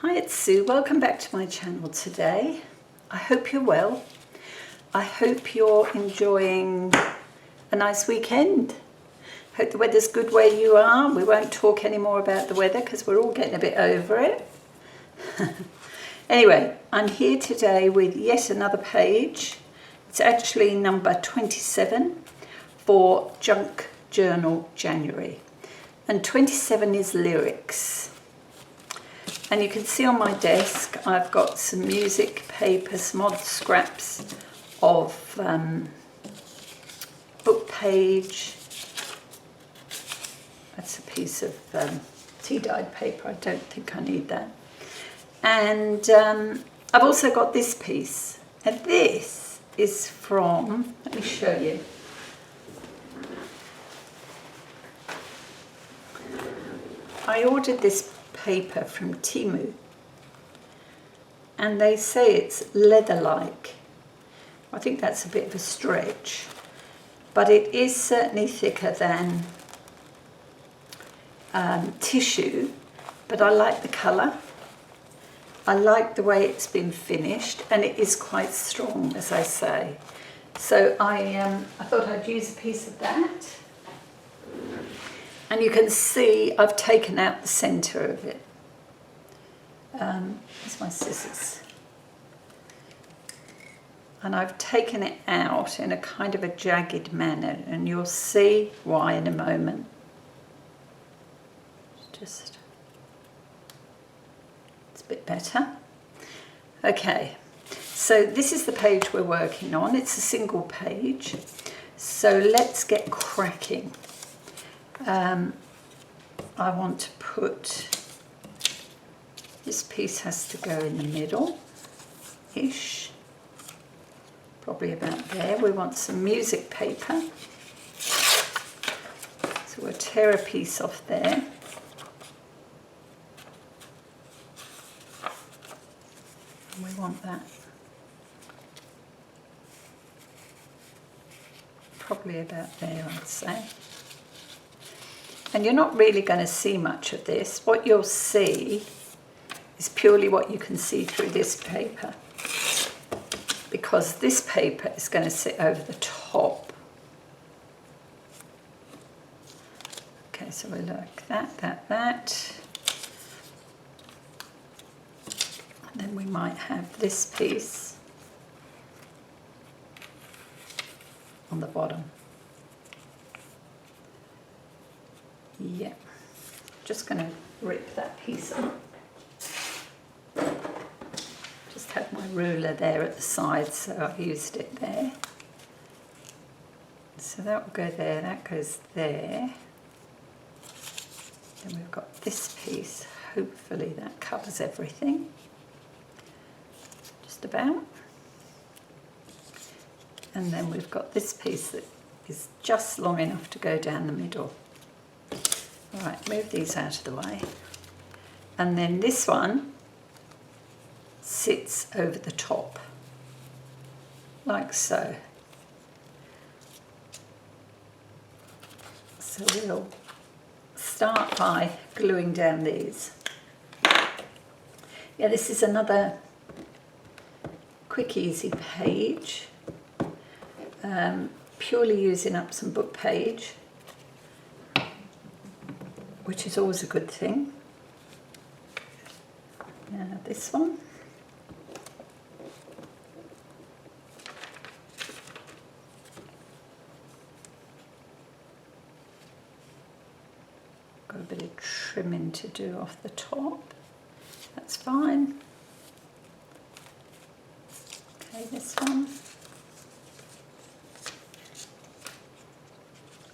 Hi, it's Sue. Welcome back to my channel today. I hope you're well. I hope you're enjoying a nice weekend. Hope the weather's good where you are. We won't talk any more about the weather because we're all getting a bit over it. Anyway, I'm here today with yet another page. It's actually number 27 for Junk Journal January. And 27 is lyrics. And you can see on my desk, I've got some music paper, some odd scraps of book page. That's a piece of tea-dyed paper. I don't think I need that. And I've also got this piece. And this is from, let me show you. I ordered this paper from Temu, and they say it's leather-like. I think that's a bit of a stretch, but it is certainly thicker than tissue, but I like the colour. I like the way it's been finished, and it is quite strong, as I say. So I thought I'd use a piece of that. And you can see I've taken out the centre of it. Here's my scissors. And I've taken it out in a kind of a jagged manner, and you'll see why in a moment. It's a bit better. Okay, so this is the page we're working on. It's a single page. So let's get cracking. I want to put, this piece has to go in the middle-ish, probably about there. We want some music paper, so we'll tear a piece off there. And we want that probably about there, I'd say. And you're not really going to see much of this. What you'll see is purely what you can see through this paper, because this paper is going to sit over the top. Okay, so we like that. And then we might have this piece on the bottom. Yeah, just going to rip that piece up. Just have my ruler there at the side, so I've used it there. So that will go there, that goes there. Then we've got this piece, hopefully that covers everything. Just about. And then we've got this piece that is just long enough to go down the middle. All right, move these out of the way. And then this one sits over the top, like so. So we'll start by gluing down these. Yeah, this is another quick, easy page. Purely using up some book page, which is always a good thing. Now this one. Got a bit of trimming to do off the top. That's fine. Okay, this one.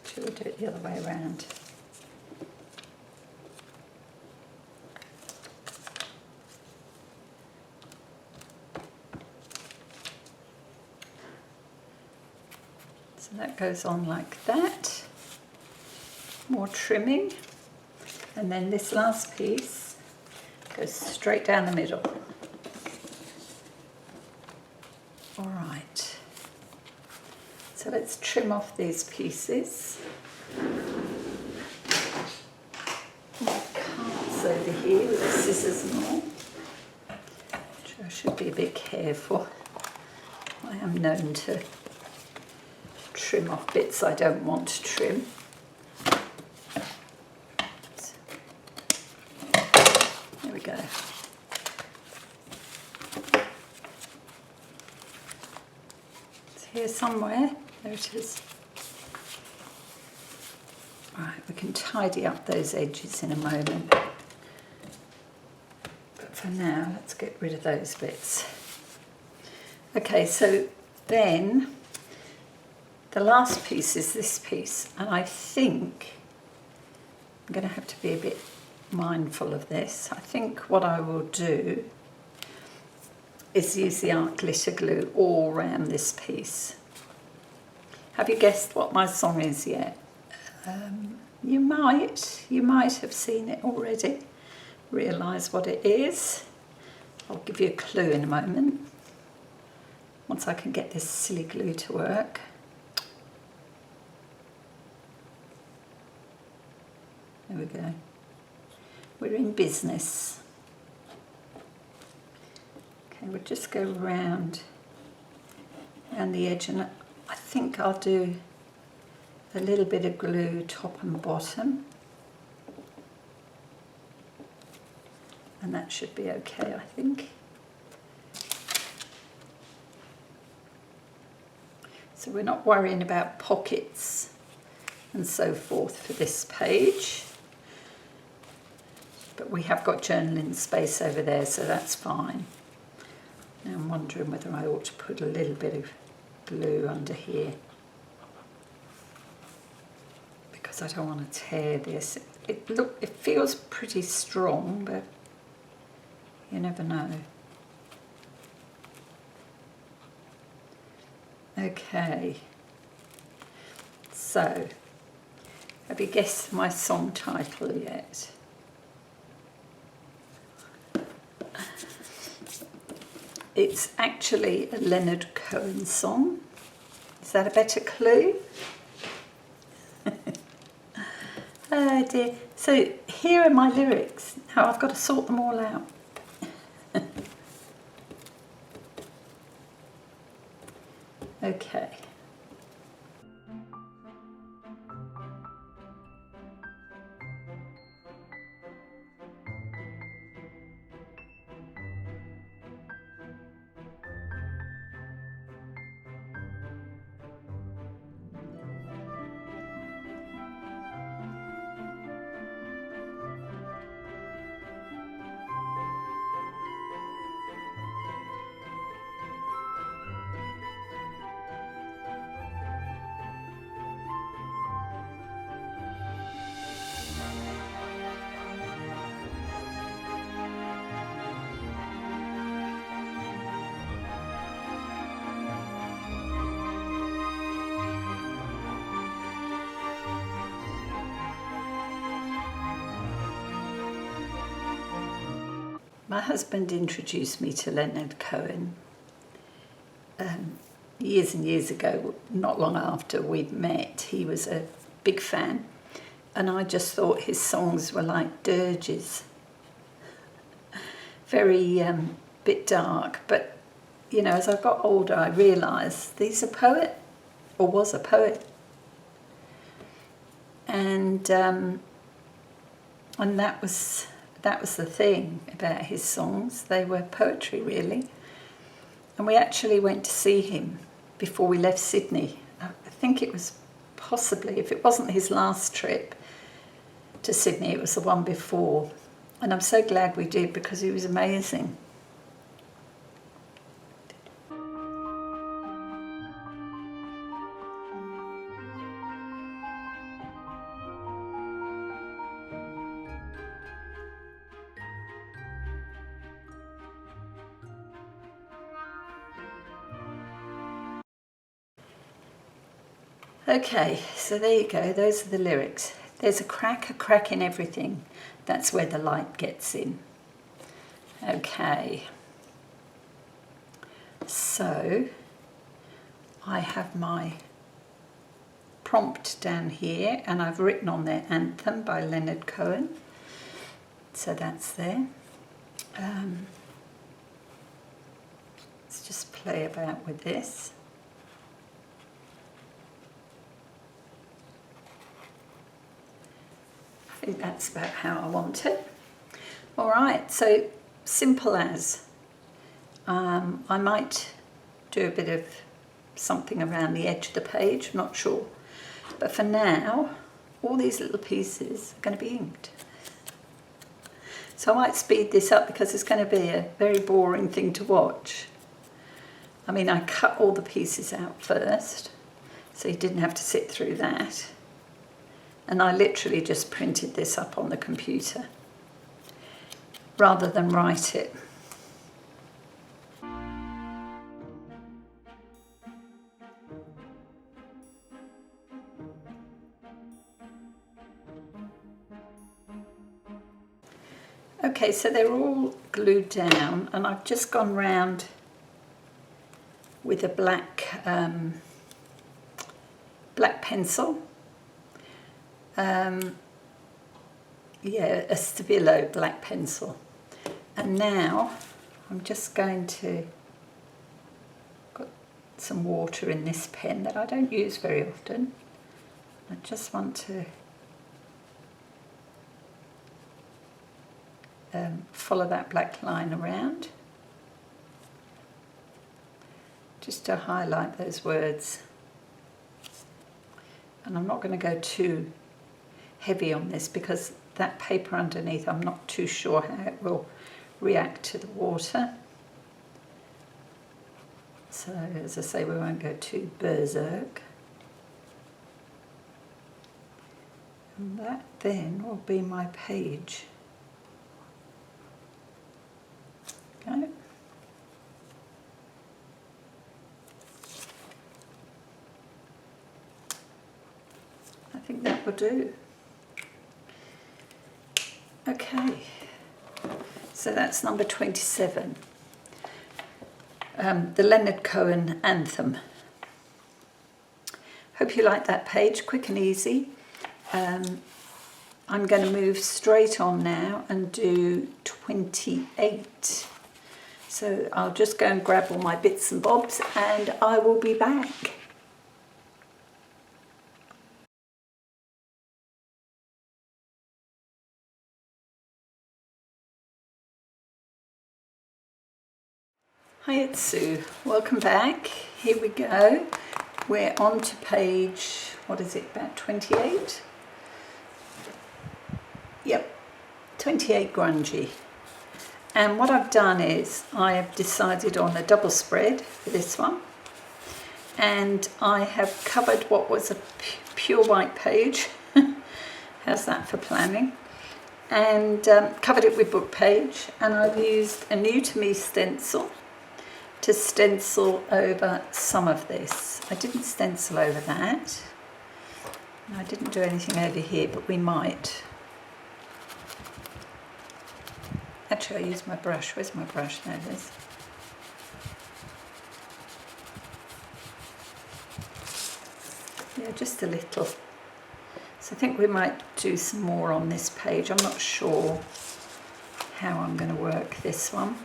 Should we do it the other way around? So that goes on like that. More trimming. And then this last piece goes straight down the middle. All right. So let's trim off these pieces. My cart's over here with the scissors and all. I should be a bit careful. I am known to trim off bits I don't want to trim. There we go. It's here somewhere. There it is. Right, we can tidy up those edges in a moment. But for now, let's get rid of those bits. Okay, so then the last piece is this piece, and I think I'm going to have to be a bit mindful of this. I think what I will do is use the art glitter glue all around this piece. Have you guessed what my song is yet? You might have seen it already, realise what it is. I'll give you a clue in a moment, once I can get this silly glue to work. There we go. We're in business. Okay, we'll just go round the edge, and I think I'll do a little bit of glue top and bottom, and that should be okay, I think. So we're not worrying about pockets and so forth for this page, but we have got journaling space over there, so that's fine. Now I'm wondering whether I ought to put a little bit of glue under here, because I don't want to tear this. It feels pretty strong, but you never know. Okay, so have you guessed my song title yet? It's actually a Leonard Cohen song. Is that a better clue? Oh dear. So here are my lyrics. Now I've got to sort them all out. Okay. My husband introduced me to Leonard Cohen years and years ago, not long after we'd met. He was a big fan, and I just thought his songs were like dirges. Very bit dark, but you know, as I got older I realised he's a poet, or was a poet. And that was the thing about his songs. They were poetry, really. And we actually went to see him before we left Sydney. I think it was possibly, if it wasn't his last trip to Sydney, it was the one before. And I'm so glad we did, because he was amazing. Okay, so there you go, those are the lyrics. There's a crack in everything. That's where the light gets in. Okay, so I have my prompt down here, and I've written on there Anthem by Leonard Cohen. So that's there. Let's just play about with this. I think that's about how I want it. All right, so simple as. I might do a bit of something around the edge of the page, I'm not sure. But for now, all these little pieces are going to be inked. So I might speed this up because it's going to be a very boring thing to watch. I mean, I cut all the pieces out first, so you didn't have to sit through that. And I literally just printed this up on the computer rather than write it. Okay, so they're all glued down, and I've just gone round with a black pencil. Yeah, a Stabilo black pencil. And now I'm just going to got some water in this pen that I don't use very often. I just want to follow that black line around, just to highlight those words. And I'm not going to go too heavy on this because that paper underneath, I'm not too sure how it will react to the water. So as I say, we won't go too berserk. And that then will be my page. Okay. I think that will do. Okay, so that's number 27, the Leonard Cohen Anthem. Hope you like that page, quick and easy. I'm going to move straight on now and do 28. So I'll just go and grab all my bits and bobs and I will be back. Hi, it's Sue. Welcome back. Here we go. We're on to page, what is it, about 28? Yep, 28 Grungy. And what I've done is I have decided on a double spread for this one. And I have covered what was a pure white page. How's that for planning? And covered it with book page. And I've used a new to me stencil to stencil over some of this. I didn't stencil over that. I didn't do anything over here, but we might. Actually, I used my brush. Where's my brush? There it is. Yeah, just a little. So I think we might do some more on this page. I'm not sure how I'm going to work this one.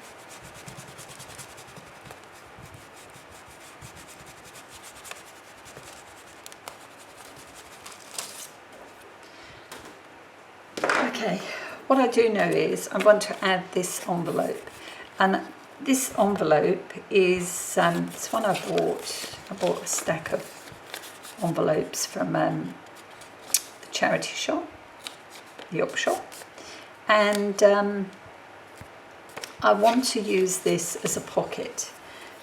Okay, what I do know is I want to add this envelope, and this envelope is it's one I bought. I bought a stack of envelopes from the charity shop, the op shop, and I want to use this as a pocket.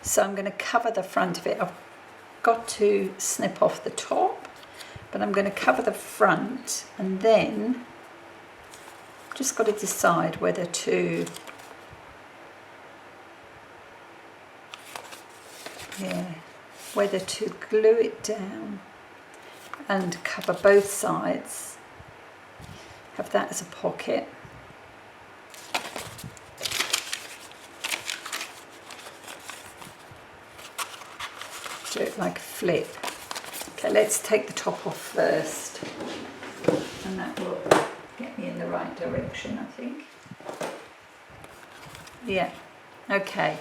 So I'm going to cover the front of it. I've got to snip off the top, but I'm going to cover the front, and then just got to decide whether to glue it down and cover both sides, have that as a pocket, do it like a flip. Okay, let's take the top off first, and that will get me in the right direction, I think. Yeah, okay.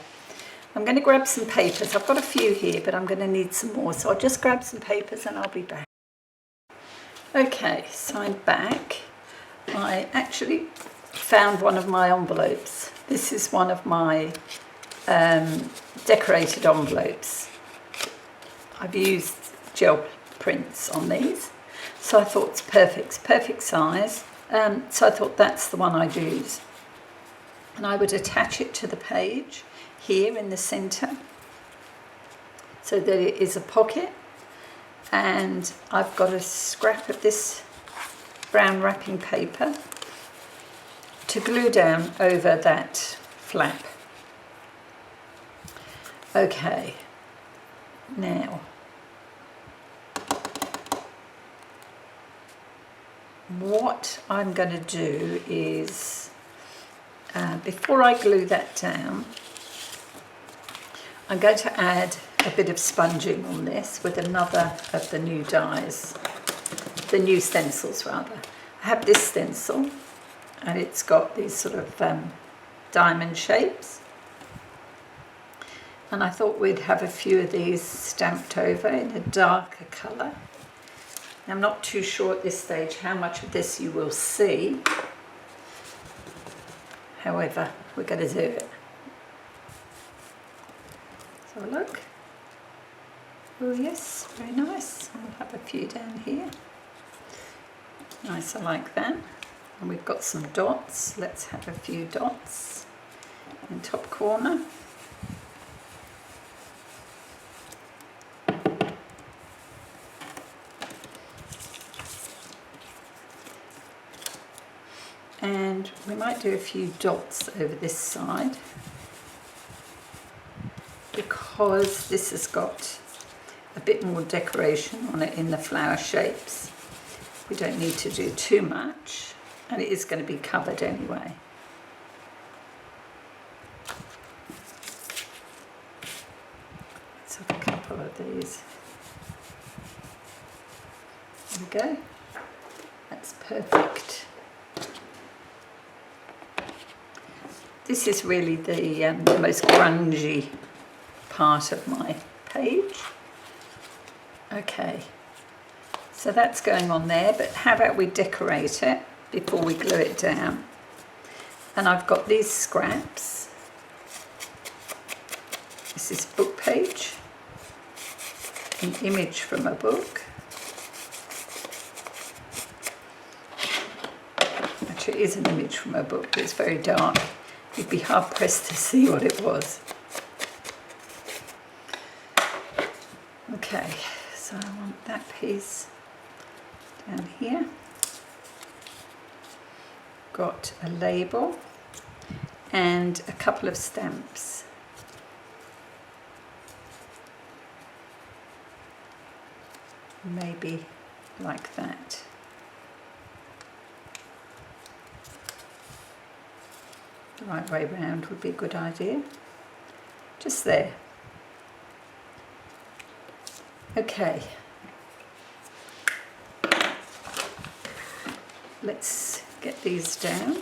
I'm going to grab some papers. I've got a few here, but I'm going to need some more. So I'll just grab some papers and I'll be back. Okay, so I'm back. I actually found one of my envelopes. This is one of my decorated envelopes. I've used gel prints on these, so I thought it's perfect size. So I thought that's the one I'd use. And I would attach it to the page here in the centre so that it is a pocket. And I've got a scrap of this brown wrapping paper to glue down over that flap. Okay, now what I'm going to do is, before I glue that down, I'm going to add a bit of sponging on this with another of the new dies, the new stencils rather. I have this stencil and it's got these sort of diamond shapes, and I thought we'd have a few of these stamped over in a darker colour. I'm not too sure at this stage how much of this you will see. However, we're going to do it. So look. Oh yes, very nice. I'll have a few down here. Nice, I like that. And we've got some dots. Let's have a few dots in the top corner. And we might do a few dots over this side because this has got a bit more decoration on it in the flower shapes. We don't need to do too much, and it is going to be covered anyway. Let's have a couple of these. There we go. That's perfect. This is really the most grungy part of my page. Okay, so that's going on there, but how about we decorate it before we glue it down? And I've got these scraps. This is book page, an image from a book. Actually, it is an image from a book, but it's very dark. You'd be hard pressed to see what it was. Okay, so I want that piece down here. Got a label and a couple of stamps. Maybe like that. The right way round would be a good idea. Just there. Okay. Let's get these down.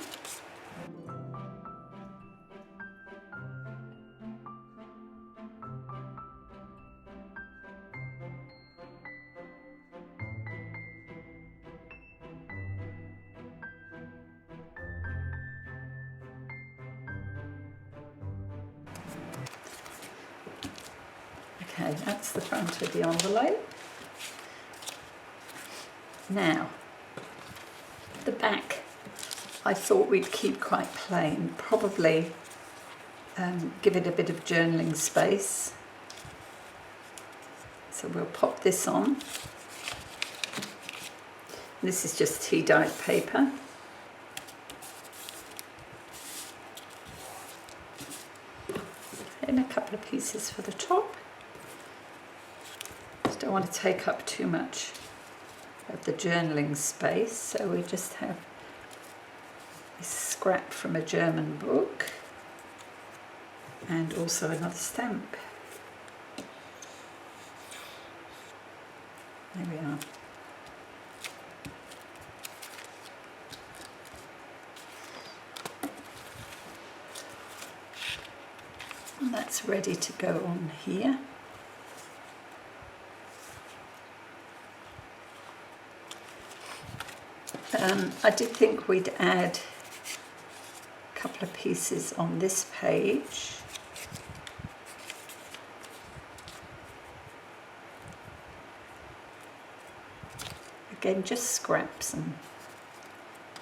Okay, that's the front of the envelope. Now, the back I thought we'd keep quite plain, probably give it a bit of journaling space. So we'll pop this on. This is just tea dyed paper. And a couple of pieces for the top. Just don't want to take up too much of the journaling space, so we just have this scrap from a German book and also another stamp. There we are. And that's that's ready to go on here. I did think we'd add a couple of pieces on this page. Again, just scraps and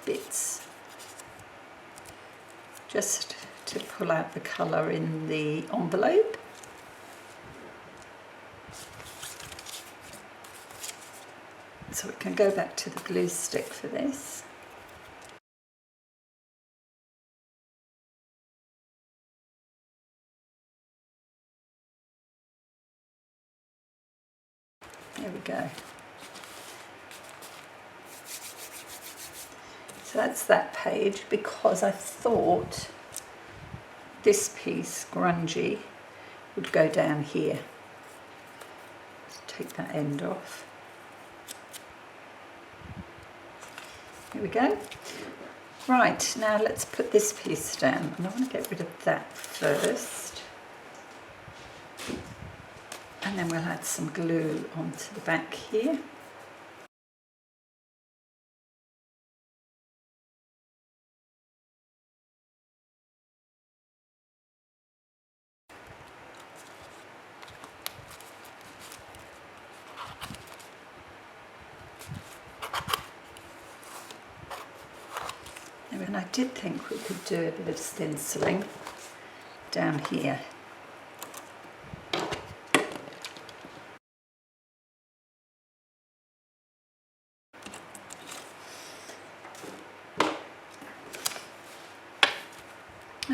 bits, just to pull out the colour in the envelope. So we can go back to the glue stick for this. There we go. So that's that page, because I thought this piece, Grungy, would go down here. Let's take that end off. Here we go. Right, now let's put this piece down, and I want to get rid of that first. And then we'll add some glue onto the back here. And I did think we could do a bit of stenciling down here.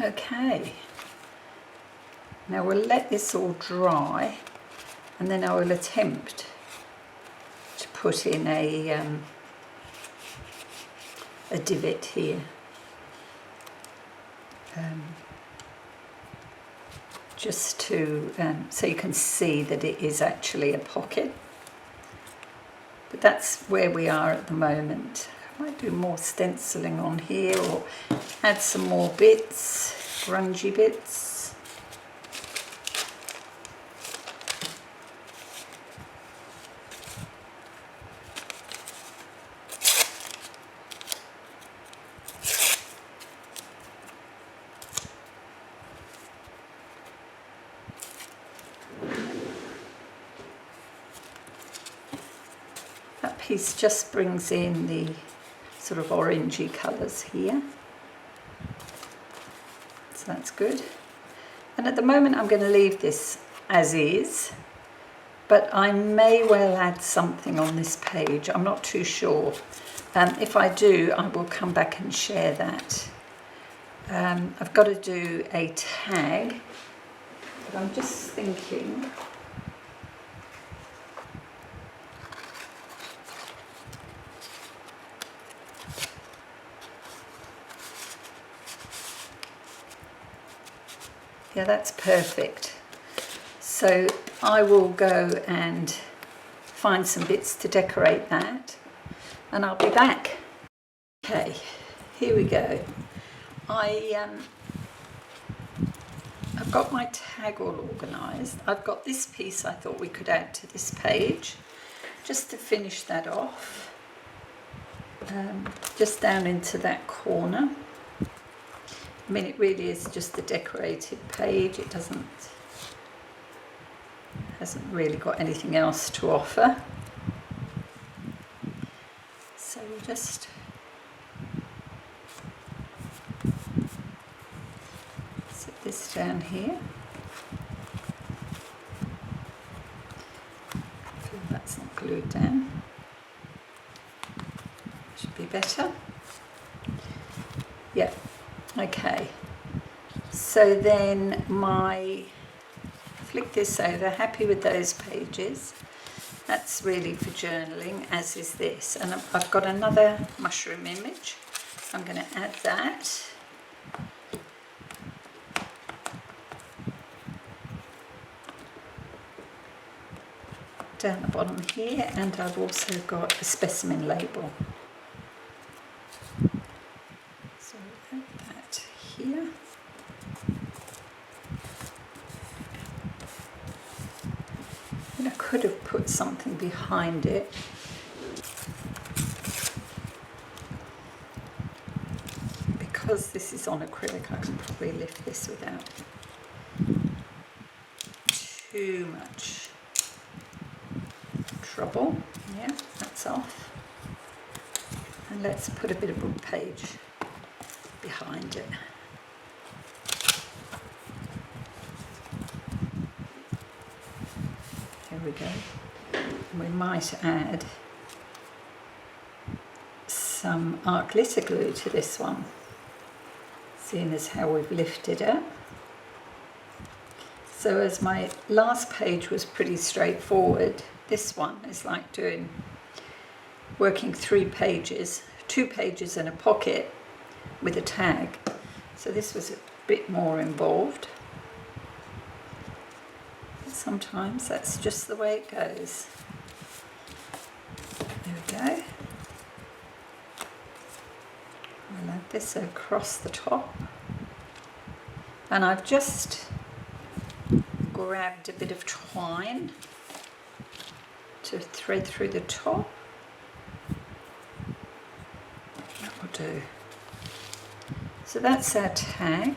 Okay, now we'll let this all dry, and then I will attempt to put in a divot here, just to so you can see that it is actually a pocket. But that's where we are at the moment. I might do more stenciling on here, or add some more bits, grungy bits. That piece just brings in the sort of orangey colours here. So that's good. And at the moment I'm going to leave this as is, but I may well add something on this page. I'm not too sure. If I do, I will come back and share that. I've got to do a tag, but I'm just thinking yeah, that's perfect. So I will go and find some bits to decorate that, and I'll be back. Okay, here we go. I've got my tag all organised. I've got this piece I thought we could add to this page, just to finish that off, just down into that corner. I mean, it really is just a decorated page. It hasn't really got anything else to offer. So we'll just set this down here. I feel that's not glued down. Should be better. Yeah. Okay, so then flick this over, happy with those pages. That's really for journaling, as is this. And I've got another mushroom image. I'm going to add that. Down the bottom here, and I've also got a specimen label. Here. could have put something behind it. Because this is on acrylic, I can probably lift this without too much trouble. Yeah, that's off. And let's put a bit of book page behind it. There we go. We might add some art glitter glue to this one, seeing as how we've lifted it. So as my last page was pretty straightforward, this one is like working 3 pages, 2 pages in a pocket with a tag. So this was a bit more involved. Sometimes that's just the way it goes. There we go. We'll add this across the top. And I've just grabbed a bit of twine to thread through the top. That will do. So that's our tag,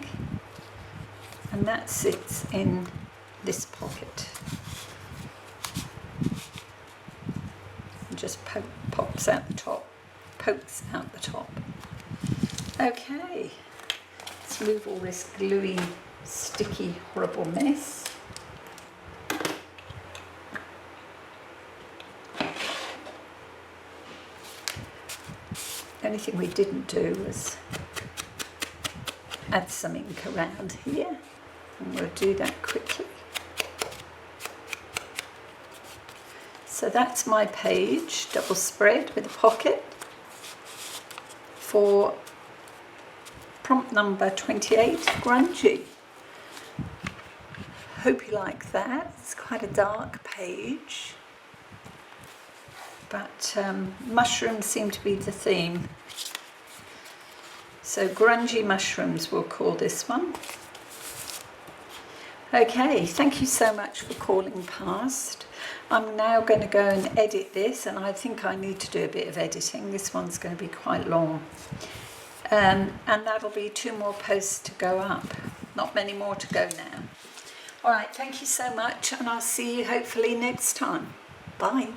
and that sits in this pocket. And just pops out the top, pokes out the top. Okay, let's move all this gluey, sticky, horrible mess. The only thing we didn't do was add some ink around here, and we'll do that quickly. So that's my page, double spread with a pocket for prompt number 28, Grungy. Hope you like that. It's quite a dark page, but mushrooms seem to be the theme. So grungy mushrooms we'll call this one. Okay, thank you so much for calling past. I'm now going to go and edit this, and I think I need to do a bit of editing. This one's going to be quite long. And that'll be 2 more posts to go up. Not many more to go now. All right, thank you so much, and I'll see you hopefully next time. Bye.